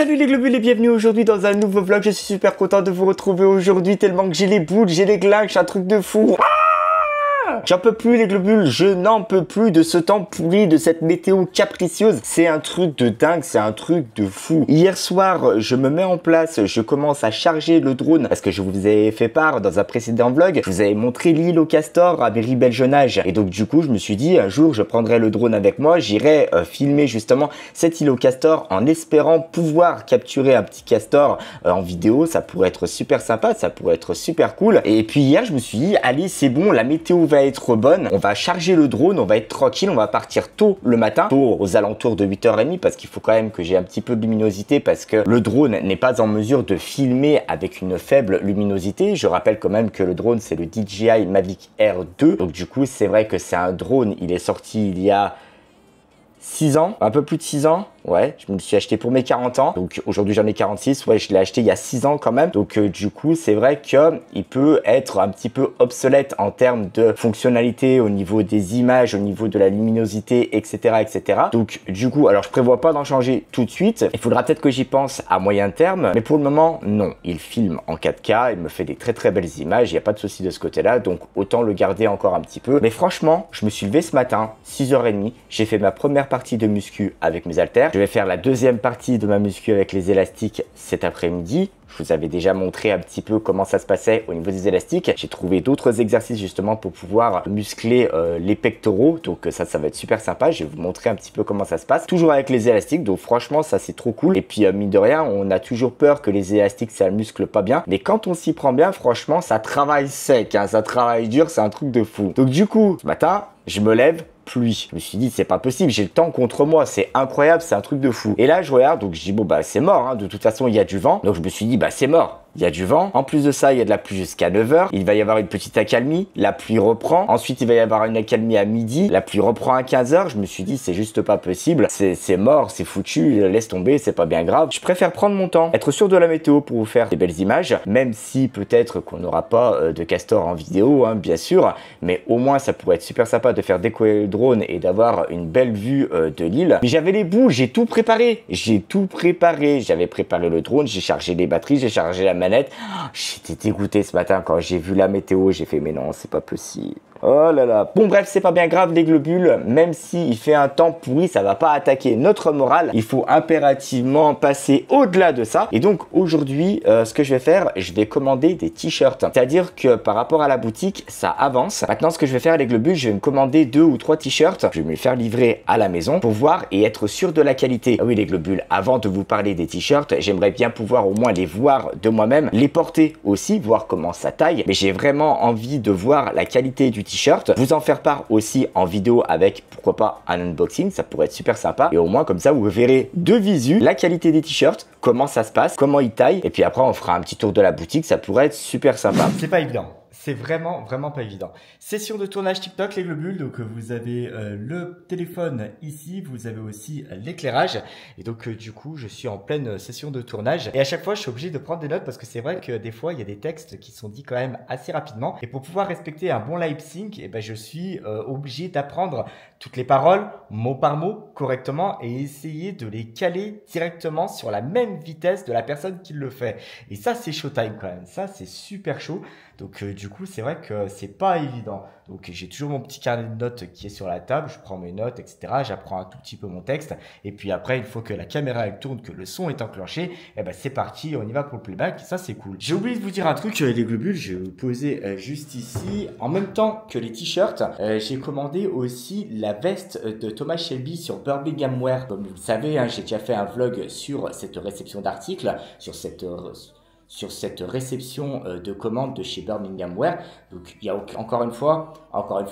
Salut les globules et bienvenue aujourd'hui dans un nouveau vlog. Je suis super content de vous retrouver aujourd'hui tellement que j'ai les boules, j'ai les glingues, un truc de fou. J'en peux plus les globules, je n'en peux plus de ce temps pourri, de cette météo capricieuse. C'est un truc de dingue, c'est un truc de fou. Hier soir, je me mets en place, je commence à charger le drone parce que je vous ai fait part dans un précédent vlog. Je vous avais montré l'île au castor à Berry-Belgenage. Et donc du coup, je me suis dit un jour, je prendrai le drone avec moi, j'irai filmer justement cette île au castor en espérant pouvoir capturer un petit castor en vidéo. Ça pourrait être super sympa, ça pourrait être super cool. Et puis hier, je me suis dit, allez, c'est bon, la météo va être bonne, on va charger le drone, on va être tranquille, on va partir tôt le matin, tôt aux alentours de 8h30 parce qu'il faut quand même que j'ai un petit peu de luminosité parce que le drone n'est pas en mesure de filmer avec une faible luminosité. Je rappelle quand même que le drone c'est le DJI Mavic Air 2, donc du coup c'est vrai que c'est un drone, il est sorti il y a 6 ans, un peu plus de 6 ans. Ouais, je me suis acheté pour mes 40 ans. Donc aujourd'hui j'en ai 46. Ouais, je l'ai acheté il y a 6 ans quand même. Donc du coup, c'est vrai que il peut être un petit peu obsolète en termes de fonctionnalité au niveau des images, au niveau de la luminosité, etc., etc. Donc du coup, alors je prévois pas d'en changer tout de suite. Il faudra peut-être que j'y pense à moyen terme. Mais pour le moment, non. Il filme en 4K. Il me fait des très belles images. Il n'y a pas de souci de ce côté-là. Donc autant le garder encore un petit peu. Mais franchement, je me suis levé ce matin, 6h30. J'ai fait ma première partie de muscu avec mes haltères. Je vais faire la deuxième partie de ma muscu avec les élastiques cet après-midi. Je vous avais déjà montré un petit peu comment ça se passait au niveau des élastiques. J'ai trouvé d'autres exercices justement pour pouvoir muscler les pectoraux. Donc ça va être super sympa. Je vais vous montrer un petit peu comment ça se passe. Toujours avec les élastiques. Donc franchement, ça c'est trop cool. Et puis mine de rien, on a toujours peur que les élastiques, ça muscle pas bien. Mais quand on s'y prend bien, franchement, ça travaille sec. Hein, ça travaille dur. C'est un truc de fou. Donc du coup, ce matin, je me lève. Pluie. Je me suis dit, c'est pas possible, j'ai le temps contre moi, c'est incroyable, c'est un truc de fou. Et là, je regarde, donc je dis, bon, bah, c'est mort, hein. De toute façon, il y a du vent. Donc, je me suis dit, bah, c'est mort. Il y a du vent. En plus de ça, il y a de la pluie jusqu'à 9h. Il va y avoir une petite accalmie. La pluie reprend. Ensuite, il va y avoir une accalmie à midi. La pluie reprend à 15h. Je me suis dit, c'est juste pas possible. C'est mort, c'est foutu. Laisse tomber, c'est pas bien grave. Je préfère prendre mon temps, être sûr de la météo pour vous faire des belles images. Même si peut-être qu'on n'aura pas de castor en vidéo, hein, bien sûr. Mais au moins, ça pourrait être super sympa de faire décoller le drone et d'avoir une belle vue de l'île. Mais j'avais les boules, j'ai tout préparé. J'ai tout préparé. J'avais préparé le drone, j'ai chargé les batteries, j'ai chargé la manette. J'étais dégoûté ce matin quand j'ai vu la météo, j'ai fait mais non, c'est pas possible. Oh là là. Bon bref, c'est pas bien grave les globules, même s'il fait un temps pourri, ça va pas attaquer notre morale. Il faut impérativement passer au-delà de ça. Et donc aujourd'hui, ce que je vais faire, je vais commander des t-shirts. C'est-à-dire que par rapport à la boutique, ça avance. Maintenant, ce que je vais faire les globules, je vais me commander 2 ou 3 t-shirts. Je vais me les faire livrer à la maison pour voir et être sûr de la qualité. Ah oui les globules, avant de vous parler des t-shirts, j'aimerais bien pouvoir au moins les voir de moi-même, les porter aussi, voir comment ça taille. Mais j'ai vraiment envie de voir la qualité du t-shirt, vous en faire part aussi en vidéo avec pourquoi pas un unboxing, ça pourrait être super sympa. Et au moins comme ça vous verrez de visu la qualité des t-shirts, comment ça se passe, comment ils taillent. Et puis après on fera un petit tour de la boutique, ça pourrait être super sympa. C'est pas évident. C'est vraiment pas évident. Session de tournage TikTok les globules, donc vous avez le téléphone ici, vous avez aussi l'éclairage et donc du coup je suis en pleine session de tournage et à chaque fois je suis obligé de prendre des notes parce que c'est vrai que des fois il y a des textes qui sont dits quand même assez rapidement et pour pouvoir respecter un bon lip sync, et ben je suis obligé d'apprendre toutes les paroles mot par mot correctement et essayer de les caler directement sur la même vitesse de la personne qui le fait. Et ça c'est showtime quand même, ça c'est super chaud. Donc du coup c'est vrai que c'est pas évident. Donc j'ai toujours mon petit carnet de notes qui est sur la table, je prends mes notes, etc. J'apprends un tout petit peu mon texte et puis après il faut que la caméra elle tourne, que le son est enclenché, et ben c'est parti, on y va pour le playback, ça c'est cool. J'ai oublié de vous dire un truc, les globules, je vais vous poser juste ici. En même temps que les t-shirts, j'ai commandé aussi la veste de Thomas Shelby sur Birmingham Wear. Comme vous le savez, hein, j'ai déjà fait un vlog sur cette réception d'articles, sur cette réception de commandes de chez Birmingham Wear. Donc il y a encore une fois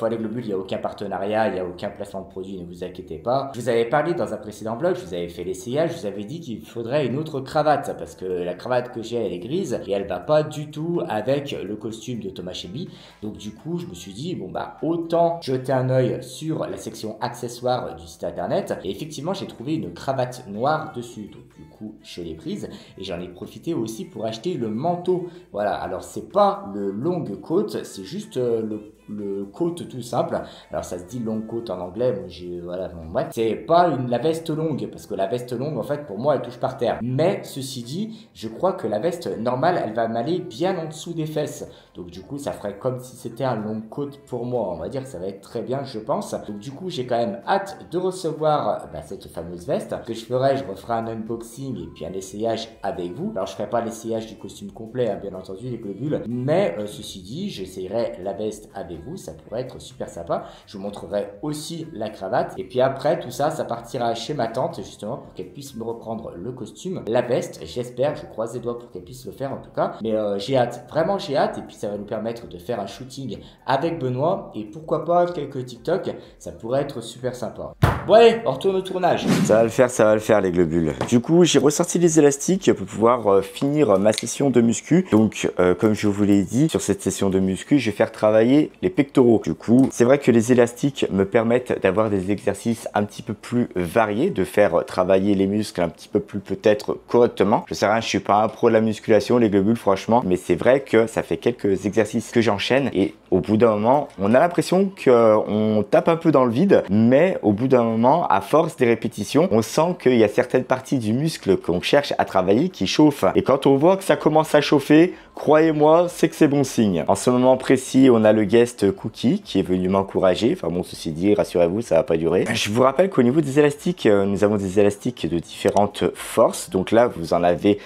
les globules, il n'y a aucun partenariat, il n'y a aucun placement de produit, ne vous inquiétez pas. Je vous avais parlé dans un précédent vlog, je vous avais fait l'essayage, je vous avais dit qu'il faudrait une autre cravate parce que la cravate que j'ai elle est grise et elle va pas du tout avec le costume de Thomas Shelby. Donc du coup je me suis dit bon bah autant jeter un œil sur la section accessoires du site internet et effectivement j'ai trouvé une cravate noire dessus. Donc du coup je l'ai prise et j'en ai profité aussi pour acheter le manteau. Voilà, alors c'est pas le long coat, c'est juste le le coat tout simple. Alors ça se dit long coat en anglais, moi voilà, bon, bref. C'est pas la veste longue, parce que la veste longue en fait pour moi elle touche par terre. Mais ceci dit, je crois que la veste normale elle va m'aller bien en dessous des fesses. Donc du coup ça ferait comme si c'était un long coat pour moi. On va dire que ça va être très bien je pense. Donc du coup j'ai quand même hâte de recevoir cette fameuse veste. Ce que je ferai, je referai un unboxing et puis un essayage avec vous. Alors je ferai pas l'essayage du costume complet, hein, bien entendu les globules. Mais ceci dit, j'essayerai la veste avec vous, ça pourrait être super sympa. Je vous montrerai aussi la cravate. Et puis après, tout ça, ça partira chez ma tante, justement, pour qu'elle puisse me reprendre le costume. La veste, j'espère, je croise les doigts pour qu'elle puisse le faire en tout cas. Mais j'ai hâte, vraiment j'ai hâte. Et puis ça va nous permettre de faire un shooting avec Benoît. Et pourquoi pas quelques TikTok, ça pourrait être super sympa. Bon allez, on retourne au tournage. Ça va le faire les globules. Du coup, j'ai ressorti les élastiques pour pouvoir finir ma session de muscu. Donc, comme je vous l'ai dit, sur cette session de muscu, je vais faire travailler les pectoraux. Du coup, c'est vrai que les élastiques me permettent d'avoir des exercices un petit peu plus variés, de faire travailler les muscles un petit peu plus peut-être correctement. Je sais rien, je suis pas un pro de la musculation, les globules, franchement, mais c'est vrai que ça fait quelques exercices que j'enchaîne et au bout d'un moment, on a l'impression qu'on tape un peu dans le vide, mais au bout d'un moment, à force des répétitions, on sent qu'il y a certaines parties du muscle qu'on cherche à travailler qui chauffent. Et quand on voit que ça commence à chauffer, croyez-moi, c'est que c'est bon signe. En ce moment précis, on a le guest Cookie qui est venu m'encourager. Enfin bon, ceci dit, rassurez-vous, ça va pas durer. Je vous rappelle qu'au niveau des élastiques, nous avons des élastiques de différentes forces. Donc là, vous en avez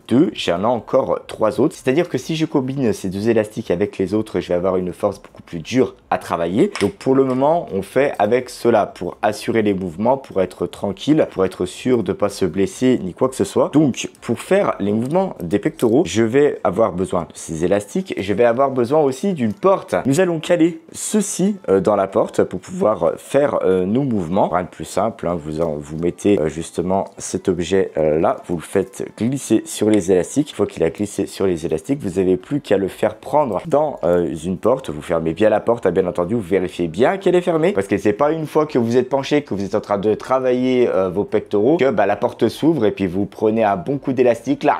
deux. J'en ai encore trois autres. C'est-à-dire que si je combine ces deux élastiques avec les autres, je vais avoir une force beaucoup plus dure à travailler. Donc pour le moment, on fait avec cela pour assurer les mouvements, pour être tranquille, pour être sûr de ne pas se blesser ni quoi que ce soit. Donc pour faire les mouvements des pectoraux, je vais avoir besoin de ces élastiques. Je vais avoir besoin aussi d'une porte. Nous allons caler ceci dans la porte pour pouvoir faire nos mouvements. Rien de plus simple, hein, vous mettez justement cet objet là, vous le faites glisser sur les élastiques. Une fois qu'il a glissé sur les élastiques, vous n'avez plus qu'à le faire prendre dans une porte. Vous fermez bien la porte, bien entendu, vous vérifiez bien qu'elle est fermée parce que c'est pas une fois que vous êtes penché, que vous êtes en train de travailler vos pectoraux que la porte s'ouvre et puis vous prenez un bon coup d'élastique là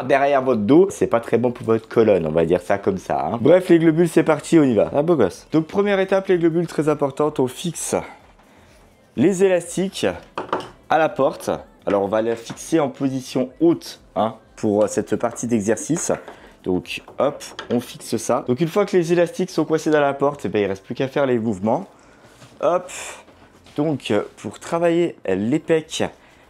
derrière votre dos. C'est pas très bon pour votre colonne, on va dire ça comme ça, hein. Bref les globules, c'est parti, on y va. Un beau gosse. Donc première étape, les globules, très importante, on fixe les élastiques à la porte. Alors on va les fixer en position haute, hein, pour cette partie d'exercice. Donc hop, on fixe ça. Donc une fois que les élastiques sont coincés dans la porte, il ne reste plus qu'à faire les mouvements. Hop. Donc pour travailler les pecs,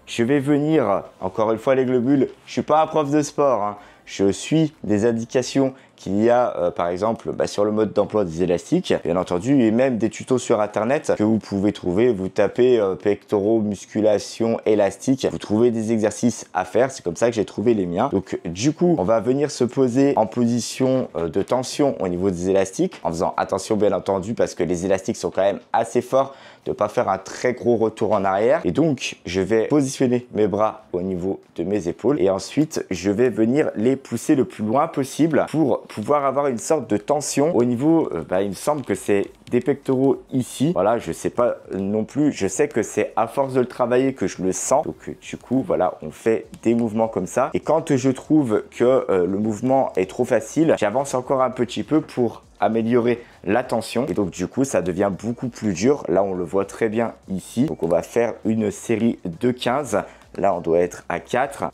je vais venir, encore une fois les globules, je ne suis pas un prof de sport, hein. Je suis des indications qu'il y a par exemple sur le mode d'emploi des élastiques, bien entendu, et même des tutos sur internet que vous pouvez trouver. Vous tapez pectoraux, musculation, élastique, vous trouvez des exercices à faire. C'est comme ça que j'ai trouvé les miens. Donc du coup, on va venir se poser en position de tension au niveau des élastiques, en faisant attention bien entendu parce que les élastiques sont quand même assez forts, de ne pas faire un très gros retour en arrière. Et donc je vais positionner mes bras au niveau de mes épaules et ensuite je vais venir les pousser le plus loin possible pour pouvoir avoir une sorte de tension au niveau, il me semble que c'est des pectoraux ici. Voilà, je sais pas non plus, je sais que c'est à force de le travailler que je le sens. Donc du coup, voilà, on fait des mouvements comme ça. Et quand je trouve que le mouvement est trop facile, j'avance encore un petit peu pour améliorer la tension. Et donc du coup, ça devient beaucoup plus dur. Là, on le voit très bien ici. Donc on va faire une série de 15. Là, on doit être à 4.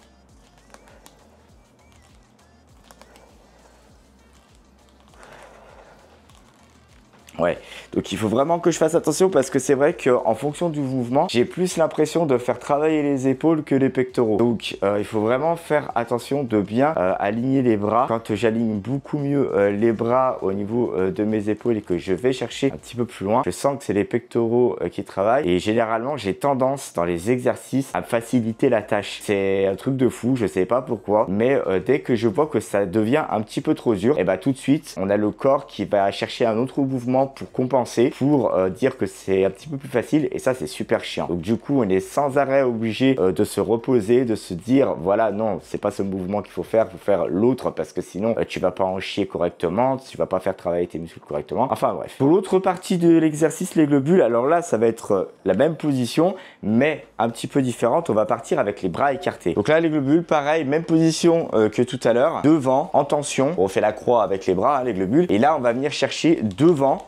Ouais, donc il faut vraiment que je fasse attention parce que c'est vrai qu'en fonction du mouvement, j'ai plus l'impression de faire travailler les épaules que les pectoraux. Donc il faut vraiment faire attention de bien aligner les bras. Quand j'aligne beaucoup mieux les bras au niveau de mes épaules et que je vais chercher un petit peu plus loin, je sens que c'est les pectoraux qui travaillent. Et généralement, j'ai tendance dans les exercices à faciliter la tâche. C'est un truc de fou, je sais pas pourquoi. Mais dès que je vois que ça devient un petit peu trop dur, et tout de suite, on a le corps qui va chercher un autre mouvement pour compenser, pour dire que c'est un petit peu plus facile et ça c'est super chiant. Donc du coup on est sans arrêt obligé de se reposer, de se dire voilà non c'est pas ce mouvement qu'il faut faire l'autre parce que sinon tu vas pas en chier correctement, tu vas pas faire travailler tes muscles correctement. Enfin bref. Pour l'autre partie de l'exercice les globules, alors là ça va être la même position mais un petit peu différente. On va partir avec les bras écartés. Donc là les globules pareil, même position que tout à l'heure, devant en tension. On fait la croix avec les bras, hein, les globules, et là on va venir chercher devant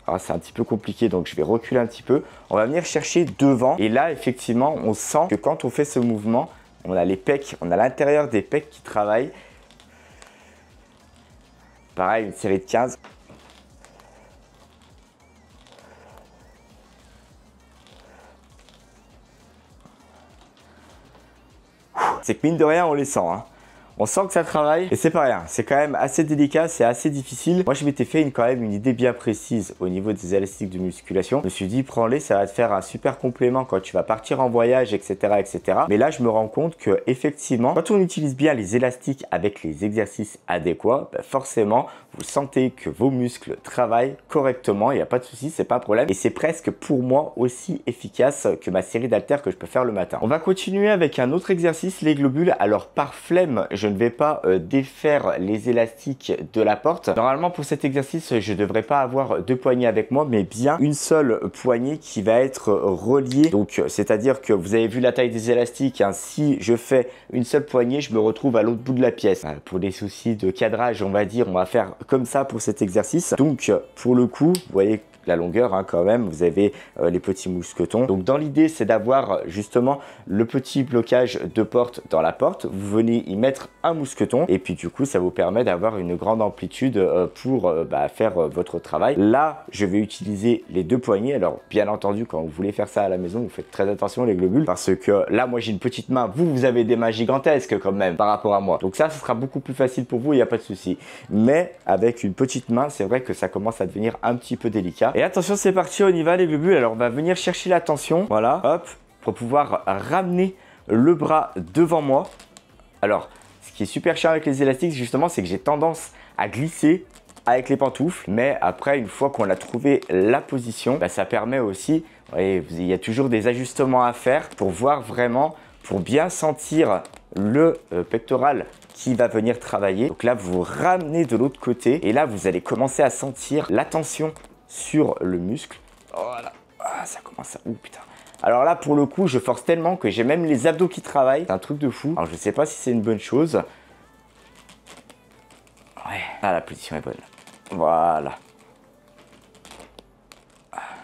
Ah, c'est un petit peu compliqué, donc je vais reculer un petit peu. On va venir chercher devant. Et là, effectivement, on sent que quand on fait ce mouvement, on a les pecs, on a l'intérieur des pecs qui travaillent. Pareil, une série de 15. C'est que mine de rien, on les sent, hein. On sent que ça travaille et c'est pas rien. C'est quand même assez délicat, c'est assez difficile. Moi, je m'étais fait quand même une idée bien précise au niveau des élastiques de musculation. Je me suis dit, prends-les, ça va te faire un super complément quand tu vas partir en voyage, etc., etc. Mais là, je me rends compte que effectivement, quand on utilise bien les élastiques avec les exercices adéquats, bah forcément, vous sentez que vos muscles travaillent correctement. Il n'y a pas de souci, c'est pas un problème. Et c'est presque pour moi aussi efficace que ma série d'haltères que je peux faire le matin. On va continuer avec un autre exercice, les globules. Alors, par flemme, je ne vais pas défaire les élastiques de la porte. Normalement, pour cet exercice, je ne devrais pas avoir deux poignées avec moi, mais bien une seule poignée qui va être reliée. Donc, c'est-à-dire que vous avez vu la taille des élastiques, hein. Si je fais une seule poignée, je me retrouve à l'autre bout de la pièce. Pour les soucis de cadrage, on va dire, on va faire comme ça pour cet exercice. Donc, pour le coup, vous voyez la longueur, hein, quand même, vous avez les petits mousquetons. Donc dans l'idée, c'est d'avoir justement le petit blocage de porte dans la porte. Vous venez y mettre un mousqueton et puis du coup, ça vous permet d'avoir une grande amplitude pour faire votre travail. Là, je vais utiliser les deux poignées. Alors bien entendu, quand vous voulez faire ça à la maison, vous faites très attention les globules parce que là, moi j'ai une petite main. Vous avez des mains gigantesques quand même par rapport à moi. Donc ça, ce sera beaucoup plus facile pour vous, il n'y a pas de souci. Mais avec une petite main, c'est vrai que ça commence à devenir un petit peu délicat. Et attention, c'est parti, on y va les globules. Alors on va venir chercher la tension, voilà, hop, pour pouvoir ramener le bras devant moi. Alors, ce qui est super chiant avec les élastiques, justement, c'est que j'ai tendance à glisser avec les pantoufles. Mais après, une fois qu'on a trouvé la position, ça permet aussi, vous voyez, il y a toujours des ajustements à faire pour voir vraiment, pour bien sentir le pectoral qui va venir travailler. Donc là, vous ramenez de l'autre côté et là, vous allez commencer à sentir la tension sur le muscle. Voilà, ah, ça commence à... Oh putain. Alors là, pour le coup, je force tellement que j'ai même les abdos qui travaillent. C'est un truc de fou. Alors, je sais pas si c'est une bonne chose. Ouais, ah, la position est bonne. Voilà.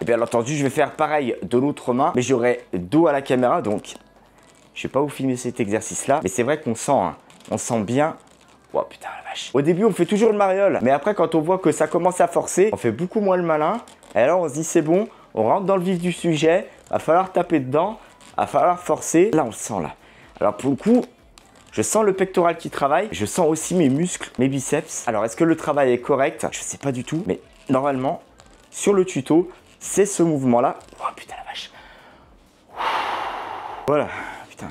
Et bien entendu, je vais faire pareil de l'autre main, mais j'aurai dos à la caméra, donc je vais pas vous filmer cet exercice-là. Mais c'est vrai qu'on sent, hein, on sent bien. Oh putain la vache. Au début, on fait toujours le mariole, mais après, quand on voit que ça commence à forcer, on fait beaucoup moins le malin. Et alors, on se dit, c'est bon, on rentre dans le vif du sujet, va falloir taper dedans, va falloir forcer. Là, on le sent, là. Alors, pour le coup, je sens le pectoral qui travaille, je sens aussi mes muscles, mes biceps. Alors, est-ce que le travail est correct? Je sais pas du tout, mais normalement, sur le tuto, c'est ce mouvement-là. Oh putain la vache. Voilà, putain.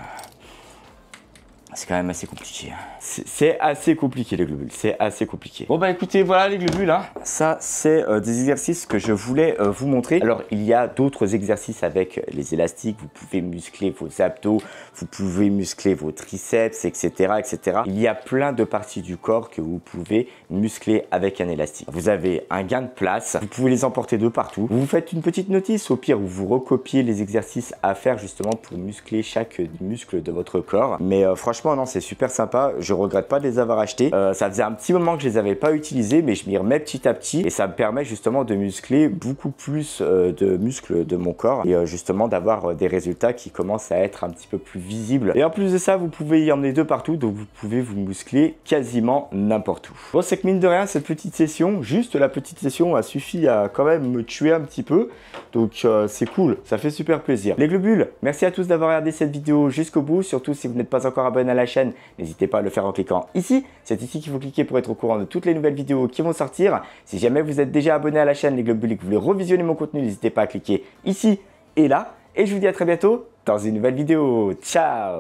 C'est quand même assez compliqué. C'est assez compliqué les globules, c'est assez compliqué. Bon bah écoutez, voilà les globules, hein. Ça c'est des exercices que je voulais vous montrer. Alors il y a d'autres exercices avec les élastiques. Vous pouvez muscler vos abdos, vous pouvez muscler vos triceps, etc., etc. Il y a plein de parties du corps que vous pouvez muscler avec un élastique. Vous avez un gain de place, vous pouvez les emporter de partout. Vous faites une petite notice, au pire vous recopiez les exercices à faire justement pour muscler chaque muscle de votre corps. Mais franchement non, c'est super sympa, je regrette pas de les avoir achetés. Ça faisait un petit moment que je les avais pas utilisés, mais je m'y remets petit à petit et ça me permet justement de muscler beaucoup plus de muscles de mon corps et justement d'avoir des résultats qui commencent à être un petit peu plus visibles. Et en plus de ça, vous pouvez y emmener de partout, donc vous pouvez vous muscler quasiment n'importe où. Bon, c'est que mine de rien, cette petite session, juste la petite session a suffi à quand même me tuer un petit peu, donc c'est cool, ça fait super plaisir. Les globules, merci à tous d'avoir regardé cette vidéo jusqu'au bout, surtout si vous n'êtes pas encore abonné à la chaîne, n'hésitez pas à le faire en cliquant ici. C'est ici qu'il faut cliquer pour être au courant de toutes les nouvelles vidéos qui vont sortir. Si jamais vous êtes déjà abonné à la chaîne Les Globules et que vous voulez revisionner mon contenu, n'hésitez pas à cliquer ici et là. Et je vous dis à très bientôt dans une nouvelle vidéo. Ciao!